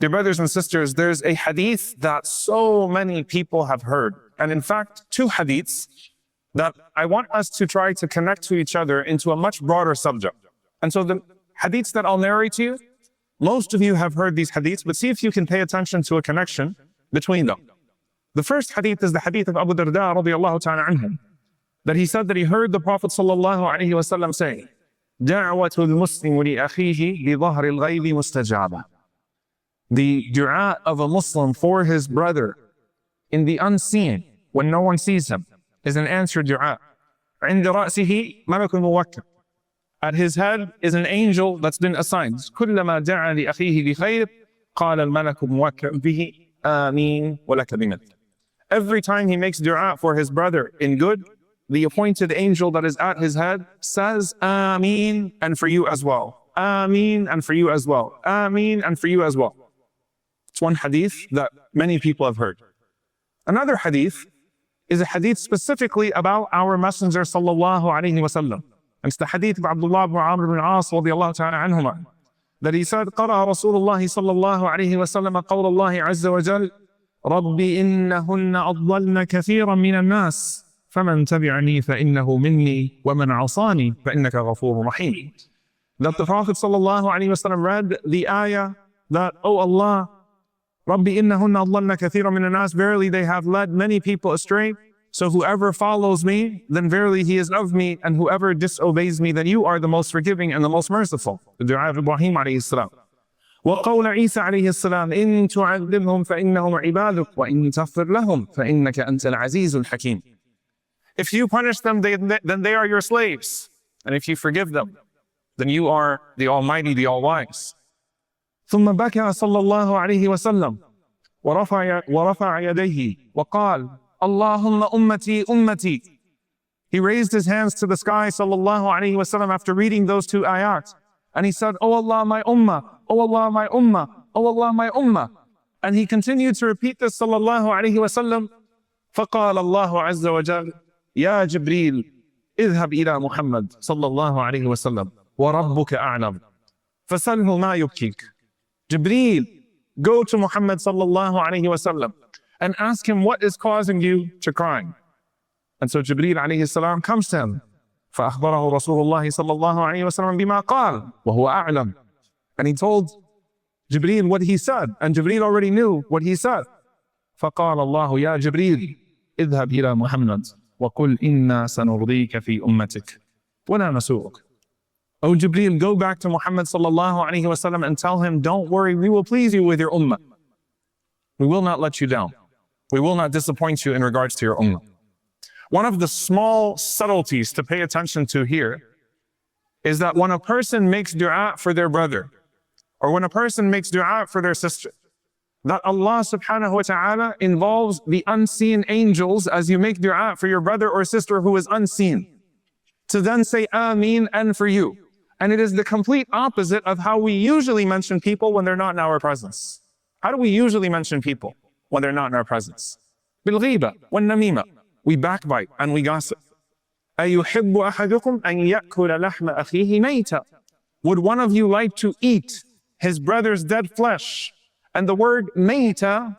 Dear brothers and sisters, there's a hadith that so many people have heard. And in fact, two hadiths that I want us to try to connect to each other into a much broader subject. And so the hadiths that I'll narrate to you, most of you have heard these hadiths, but see if you can pay attention to a connection between them. The first hadith is the hadith of Abu Darda radiallahu ta'ala anhu, that he said that he heard the Prophet sallallahu alayhi wa sallam say, دعوة المسلم لأخيه بظهر الغيب مستجابة. The dua of a Muslim for his brother in the unseen, when no one sees him, is an answered dua. عند رأسه ملك موكل. At his head is an angel that's been assigned. كلما دعا لأخيه بخير قال الملك موكل به آمين ولك بمثل. Every time he makes dua for his brother in good, the appointed angel that is at his head says Ameen, and for you as well. Ameen, and for you as well. Ameen, and for you as well. It's one hadith that many people have heard. Another hadith is a hadith specifically about our Messenger sallallahu alayhi wa sallam. And it's the hadith of Abdullah ibn Amr ibn As radiyallahu ta'ala anhuma, that he said, قرأ رسول الله صلى الله عليه وسلم قول الله عز وجل رب إنهن أضللن كثيرا من الناس فمن تبعني فإنه مني ومن عصاني فإنك غفور رحيم. That the Prophet sallallahu alayhi wa sallam read the ayah that, oh Allah, Rabbi innahunna adlalna kathiran min an-nas, verily they have led many people astray. So whoever follows me, then verily he is of me, and whoever disobeys me, then you are the most forgiving and the most merciful. The dua of Ibrahim alayhi salam. وقول عيسى عليه السلام إن تعذبهم فإنهم عبادك وإن تغفر لهم فإنك أنت العزيز الحكيم. If you punish them, then they are your slaves. And if you forgive them, then you are the Almighty, the All-Wise. ثم بكى صلى الله عليه وسلم ورفع يديه وقال اللهم أمتي أمتي. He raised his hands to the sky sallallahu alayhi wa sallam after reading those two ayat. And he said, oh Allah, my ummah, oh Allah, my ummah, oh Allah, my ummah. And he continued to repeat this sallallahu alayhi wa sallam. فقال الله عز وجل يا جبريل اذهب إلى محمد صلى الله عليه وسلم وربك أعلم فسله ما يبكيك. Jibreel, go to Muhammad sallallahu alayhi wa sallam and ask him what is causing you to cry. And so Jibreel alayhi salam comes to him. فأخبره رسول الله صلى الله عليه وسلم بما قال وهو أعلم. And he told Jibreel what he said, and Jibreel already knew what he said. فقال الله يا جبريل اذهب إلى محمد وقل إنا سنرضيك في أمتك ولا نسوءك. Oh Jibreel, go back to Muhammad sallallahu alayhi wa sallam and tell him, don't worry, we will please you with your ummah. We will not let you down. We will not disappoint you in regards to your ummah. One of the small subtleties to pay attention to here is that when a person makes dua for their brother, or when a person makes dua for their sister, that Allah subhanahu wa ta'ala involves the unseen angels as you make dua for your brother or sister who is unseen, to then say Ameen and for you. And it is the complete opposite of how we usually mention people when they're not in our presence. How do we usually mention people when they're not in our presence? بالغيبة والنميمة. We backbite and we gossip. أيحب أحدكم أن يأكل لحم أخيه ميتا. Would one of you like to eat his brother's dead flesh? And the word mayta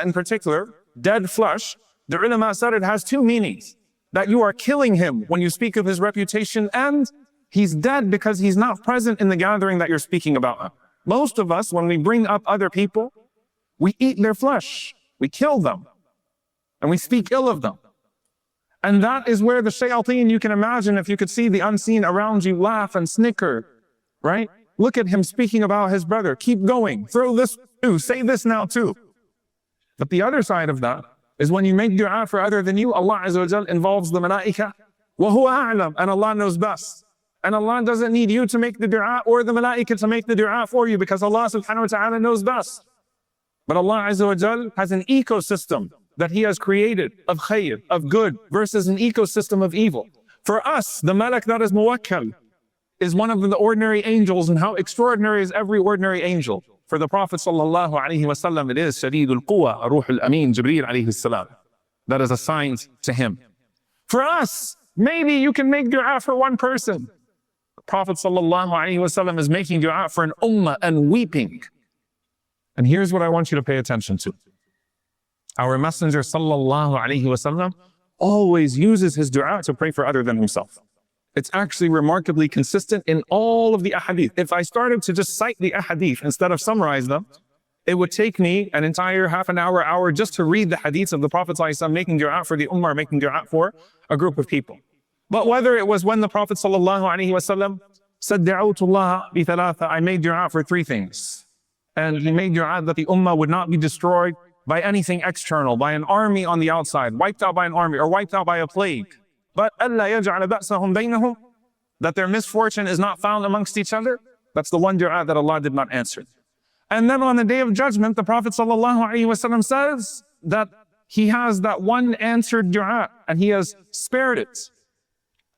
in particular, dead flesh, the ulama said it has two meanings. That you are killing him when you speak of his reputation, and he's dead because he's not present in the gathering that you're speaking about. Most of us, when we bring up other people, we eat their flesh, we kill them, and we speak ill of them. And that is where the shayateen, you can imagine if you could see the unseen around you laugh and snicker, right? Look at him speaking about his brother. Keep going. Throw this too. Say this now too. But the other side of that is when you make dua for other than you, Allah Azza wa Jal involves the malaika. وَهُوَ أَعْلَمُ. And Allah knows best. And Allah doesn't need you to make the dua or the malaika to make the dua for you, because Allah subhanahu wa ta'ala knows best. But Allah Azza wa Jal has an ecosystem that He has created of khayr, of good, versus an ecosystem of evil. For us, the malak that is muwakkal is one of the ordinary angels, and how extraordinary is every ordinary angel. For the Prophet sallallahu alaihi wasallam, it is Shadidul Quwa, Ruhul Amin, Jibreel alayhi salam, that is assigned to him. For us, maybe you can make dua for one person. The Prophet sallallahu alaihi wasallam is making dua for an ummah and weeping. And here's what I want you to pay attention to. Our Messenger sallallahu alaihi wasallam always uses his dua to pray for other than himself. It's actually remarkably consistent in all of the ahadith. If I started to just cite the ahadith instead of summarize them, it would take me an entire half an hour, hour just to read the hadiths of the Prophet ﷺ making dua for the Ummah, making dua for a group of people. But whether it was when the Prophet ﷺ said, Da'awtullah bi thalatha, I made dua for three things. And he made dua that the Ummah would not be destroyed by anything external, by an army on the outside, wiped out by an army or wiped out by a plague. But أَلَّا يَجْعَلَ بَأْسَهُمْ بَيْنَهُمْ, that their misfortune is not found amongst each other. That's the one dua that Allah did not answer. And then on the Day of Judgment, the Prophet ﷺ says that he has that one answered dua and he has spared it.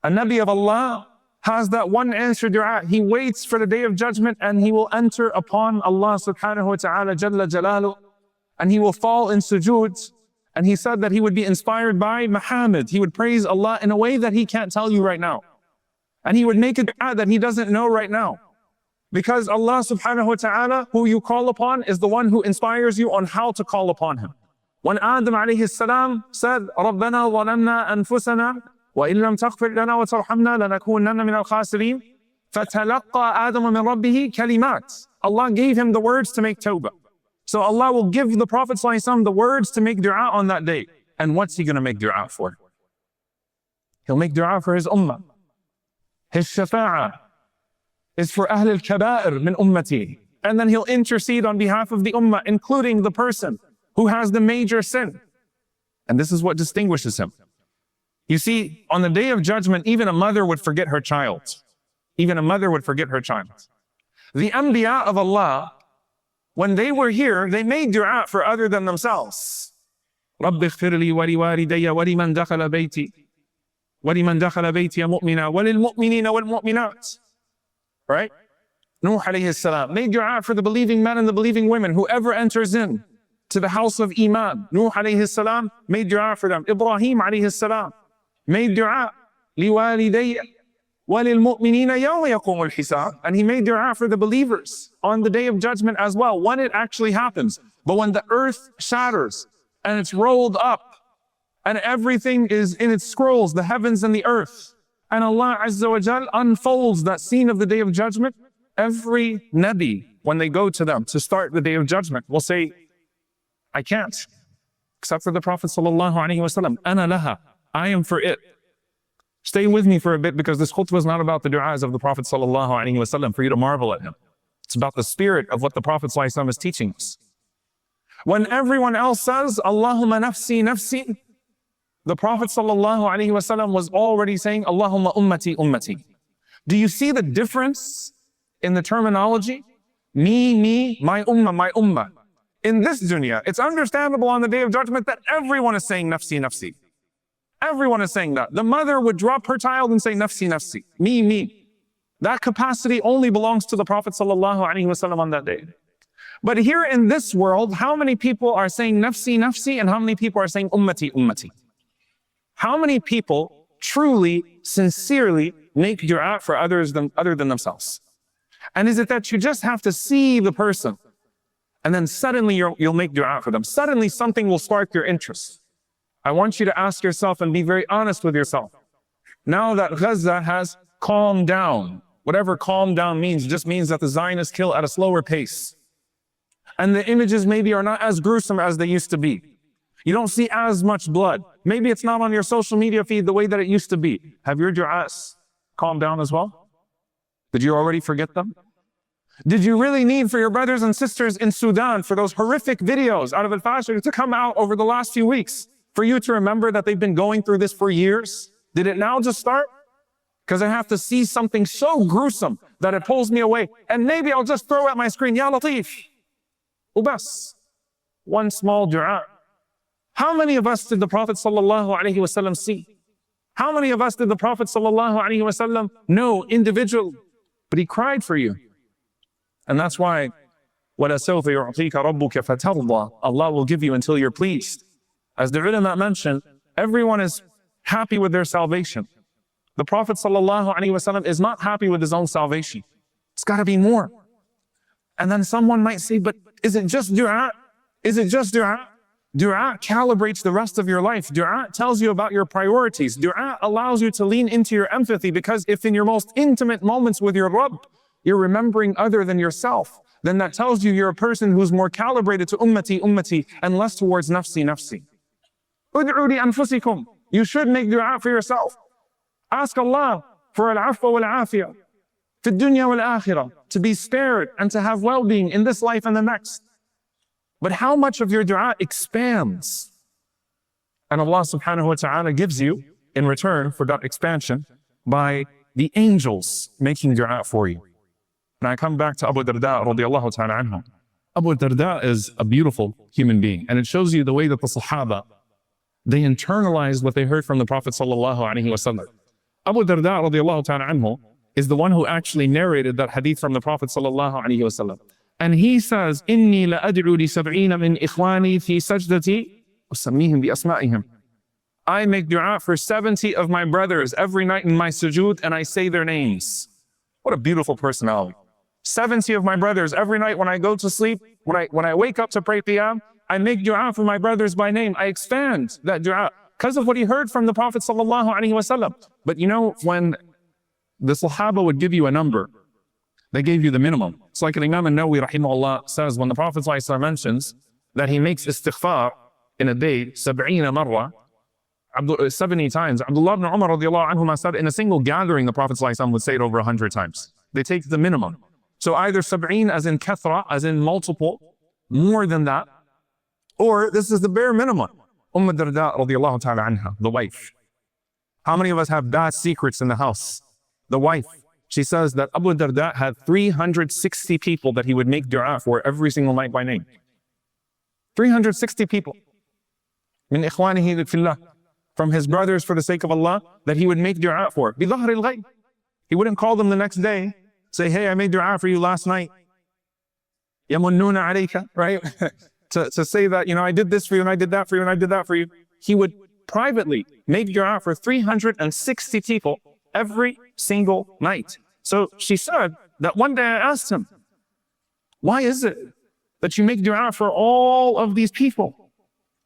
A Nabi of Allah has that one answered dua. He waits for the Day of Judgment and he will enter upon Allah subhanahu wa ta'ala jalla jalaluh, and he will fall in sujood. And he said that he would be inspired by Muhammad. He would praise Allah in a way that he can't tell you right now. And he would make a dua that he doesn't know right now. Because Allah subhanahu wa ta'ala, who you call upon, is the one who inspires you on how to call upon him. When Adam alayhi salam said, رَبَّنَا ظَلَمْنَا أَنفُسَنَا وَإِن لَمْ تَغْفِرْ لَنَا وَتَرْحَمْنَا لَنَكُونَنَّ مِنَ الْخَاسِرِينَ فَتَلَقَّى آدَمَ مِنْ رَبِّهِ كَلِمَاتٍ. Allah gave him the words to make tawbah. So Allah will give the Prophet ﷺ the words to make dua on that day. And what's he going to make dua for? He'll make dua for his ummah. His shafa'ah is for Ahl al-Kaba'ir min ummati. And then he'll intercede on behalf of the ummah, including the person who has the major sin. And this is what distinguishes him. You see, on the Day of Judgment, even a mother would forget her child. Even a mother would forget her child. The Anbiya of Allah, when they were here, they made dua for other than themselves. رَبِّ اغْفِرْ لِي وَلِوَالِدَيَّ وَلِمَنْ دَخَلَ بَيْتِي وَلِمَنْ دَخَلَ بَيْتِيَ مُؤْمِنًا وَلِلْمُؤْمِنِينَ وَالْمُؤْمِنَاتِ. Right? Nuh alayhi salam made dua for the believing men and the believing women, whoever enters in to the house of Iman. Nuh alayhi salam made dua for them. Ibrahim alayhi salam made dua لِوَالِدَيَّ وَلِلْمُؤْمِنِينَ يَوْمَ يَقُومُ الْحِسَابِ. And he made dua for the believers on the Day of Judgment as well, when it actually happens. But when the earth shatters and it's rolled up and everything is in its scrolls, the heavens and the earth, and Allah Azza wa Jal unfolds that scene of the Day of Judgment, every Nabi, when they go to them to start the Day of Judgment, will say, I can't. Except for the Prophet sallallahu alaihi wasallam, Ana laha, I am for it. Stay with me for a bit, because this khutbah is not about the du'as of the Prophet sallallahu alaihi wasallam for you to marvel at him. It's about the spirit of what the Prophet sallallahu alaihi wasallam is teaching us. When everyone else says, Allahumma nafsi, nafsi, the Prophet sallallahu alaihi wasallam was already saying, Allahumma ummati, ummati. Do you see the difference in the terminology? Me, my ummah, my ummah. In this dunya, it's understandable on the Day of Judgment that everyone is saying nafsi, nafsi. Everyone is saying that. The mother would drop her child and say nafsi, nafsi, me. That capacity only belongs to the Prophet sallallahu alaihi wasallam on that day. But here in this world, how many people are saying nafsi, nafsi, and how many people are saying ummati, ummati? How many people truly, sincerely make dua for other than themselves? And is it that you just have to see the person and then suddenly you'll make dua for them? Suddenly something will spark your interest. I want you to ask yourself and be very honest with yourself. Now that Gaza has calmed down, whatever calm down means, just means that the Zionists kill at a slower pace. And the images maybe are not as gruesome as they used to be. You don't see as much blood. Maybe it's not on your social media feed the way that it used to be. Have your du'as calmed down as well? Did you already forget them? Did you really need for your brothers and sisters in Sudan, for those horrific videos out of Al-Fashir to come out over the last few weeks, for you to remember that they've been going through this for years? Did it now just start? Because I have to see something so gruesome that it pulls me away. And maybe I'll just throw at my screen, Ya Latif. Ubas. One small dua. How many of us did the Prophet sallallahu alaihi wasallam see? How many of us did the Prophet sallallahu alaihi wasallam know individually? But he cried for you. And that's why, وَلَسَوْفَ يُعْطِيكَ رَبُّكَ فَتَرْضَى. Allah will give you until you're pleased. As the ulama mentioned, everyone is happy with their salvation. The Prophet ﷺ is not happy with his own salvation. It's got to be more. And then someone might say, but Is it just dua? Is it just dua? Dua calibrates the rest of your life. Dua tells you about your priorities. Dua allows you to lean into your empathy, because if in your most intimate moments with your Rabb, you're remembering other than yourself, then that tells you you're a person who's more calibrated to ummati, ummati, and less towards nafsi, nafsi. Ud'u li anfusikum. You should make dua for yourself. Ask Allah for al-afwa wal-afiyah, fi dunya wal-akhirah, to be spared and to have well-being in this life and the next. But how much of your dua expands? And Allah subhanahu wa ta'ala gives you in return for that expansion by the angels making dua for you. And I come back to Abu Darda radiallahu ta'ala anhu. Abu Darda is a beautiful human being, and it shows you the way that the Sahaba, they internalized what they heard from the Prophet sallallahu alaihi wasallam. Abu Darda radiallahu ta'ala anhu is the one who actually narrated that hadith from the Prophet sallallahu alaihi wasallam. And he says, "Inni la ad'u li sab'ina min ikhwani fi sajdati usammihim bi asma'ihim." I make dua for 70 of my brothers every night in my sujood, and I say their names. What a beautiful personality. 70 of my brothers every night when I go to sleep, when I wake up to pray qiyam, I make dua for my brothers by name. I expand that dua because of what he heard from the Prophet sallallahu alaihi wasallam. But you know, when the Sahaba would give you a number, they gave you the minimum. It's like Imam al-Nawawi rahimahullah says, when the Prophet ﷺ mentions that he makes istighfar in a day 70 marra, 70 times. Abdullah ibn Umar radiallahu anhuma said in a single gathering, the Prophet ﷺ would say it over 100 times. They take the minimum. So either 70 as in kathra, as in multiple, more than that, or this is the bare minimum. Darda radiallahu ta'ala anha, the wife. How many of us have bad secrets in the house? The wife. She says that Abu Darda had 360 people that he would make dua for every single night by name. 360 people. Min ikhwanihi fillah. From his brothers for the sake of Allah, that he would make dua for. بِظَهْرِ الْغَيْبِ. He wouldn't call them the next day, say, "Hey, I made dua for you last night." يَمُنُّونَ عَلَيْكَ, right? to say that, you know, I did this for you and I did that for you and I did that for you. He would privately make dua for 360 people every single night. So she said that one day I asked him, "Why is it that you make dua for all of these people?"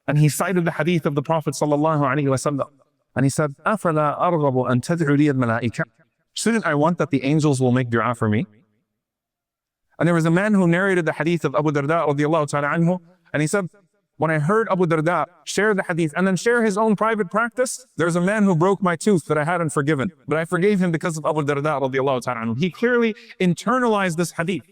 And he cited the hadith of the Prophet sallallahu alaihi wasallam. And he said, "Afala arghabu an tad'u li al-malaika." Shouldn't I want that the angels will make dua for me? And there was a man who narrated the hadith of Abu Darda radiallahu ta'ala anhu, and he said, when I heard Abu Darda share the hadith and then share his own private practice, there's a man who broke my tooth that I hadn't forgiven, but I forgave him because of Abu Darda radiallahu ta'ala anhu. He clearly internalized this hadith.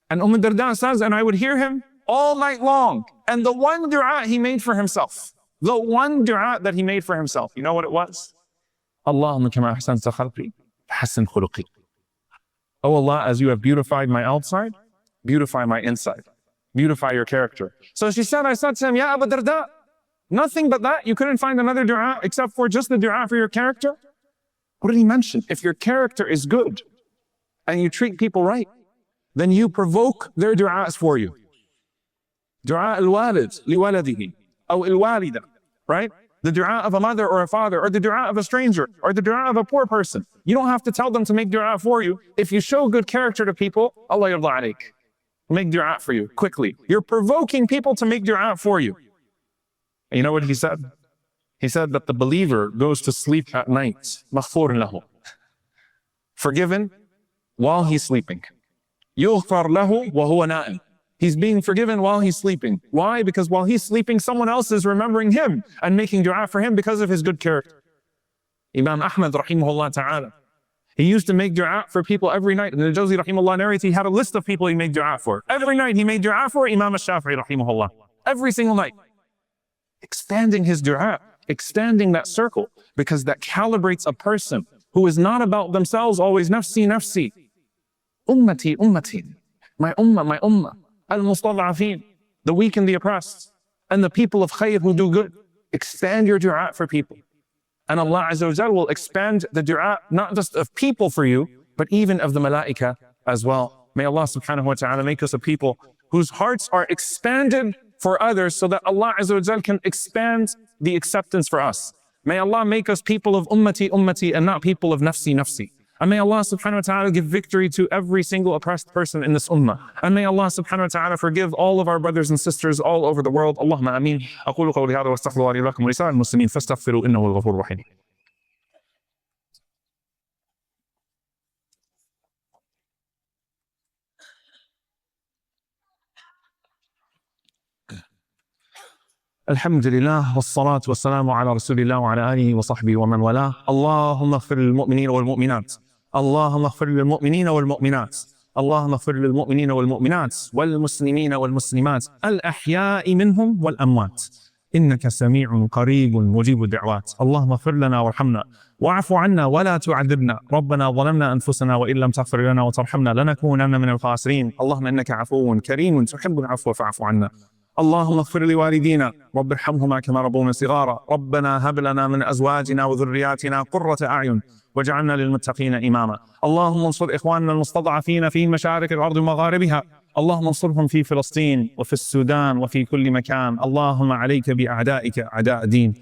And Darda says, and I would hear him all night long, and the one dua he made for himself, the one dua that he made for himself, you know what it was? Allahumma kama ahsanta khalqi fahassin khuluqi. Oh Allah, as you have beautified my outside, beautify my inside. Beautify your character. So she said, I said to him, "Ya Abu Darda, nothing but that? You couldn't find another dua except for just the dua for your character?" What did he mention? If your character is good and you treat people right, then you provoke their du'as for you. Dua al-walid li waladihi, or al-walida, right? The dua of a mother or a father, or the dua of a stranger, or the dua of a poor person. You don't have to tell them to make dua for you. If you show good character to people, Allah yarda alayk. Make dua for you quickly. You're provoking people to make dua for you. And you know what he said? He said that the believer goes to sleep at night, maghfur lahu, forgiven while he's sleeping. Yughfar lahu wa huwa na'im. He's being forgiven while he's sleeping. Why? Because while he's sleeping, someone else is remembering him and making dua for him because of his good character. Imam Ahmad rahimahullah ta'ala, he used to make dua for people every night. And the Jawzi rahimahullah narrates he had a list of people he made dua for. Every night he made dua for Imam al-Shafi'i rahimahullah. Every single night. Expanding his dua, expanding that circle, because that calibrates a person who is not about themselves, always nafsi, nafsi. Ummati, ummati. My ummah. Al-mustad'afin, the weak and the oppressed, and the people of khayr who do good. Expand your dua for people. And Allah Azza wa Jal will expand the dua, not just of people for you, but even of the malaika as well. May Allah subhanahu wa ta'ala make us a people whose hearts are expanded for others so that Allah Azza wa Jal can expand the acceptance for us. May Allah make us people of ummati, ummati, and not people of nafsi, nafsi. And may Allah subhanahu wa ta'ala give victory to every single oppressed person in this ummah. And may Allah subhanahu wa ta'ala forgive all of our brothers and sisters all over the world. Allahumma ameen. أقول قولي هذا واستغفر الله لي ولكم ولسائر المسلمين فاستغفروا إنه هو الغفور الرحيم. الحمد لله والصلاة والسلام على رسول الله وعلى آله وصحبه ومن والاه. اللهم اغفر للمؤمنين والمؤمنات. اللهم اغفر للمؤمنين والمؤمنات. اللهم اغفر للمؤمنين والمؤمنات والمسلمين والمسلمات الأحياء منهم والأموات إنك سميع قريب مجيب الدعوات. اللهم اغفر لنا وارحمنا واعف عنا ولا تعذبنا. ربنا ظلمنا أنفسنا وإن لم تغفر لنا وترحمنا لنكونن من الخاسرين. اللهم إنك عفو كريم تحب العفو فاعف عنا. اللهم اغفر لوالدينا رب ارحمهما كما ربونا صغارا. ربنا هب لنا من أزواجنا وذرياتنا قرة أعين واجعلنا للمتقين إماما. اللهم انصر إخواننا المستضعفين في مشارق الأرض ومغاربها. اللهم انصرهم في فلسطين وفي السودان وفي كل مكان. اللهم عليك بأعدائك أعداء الدين.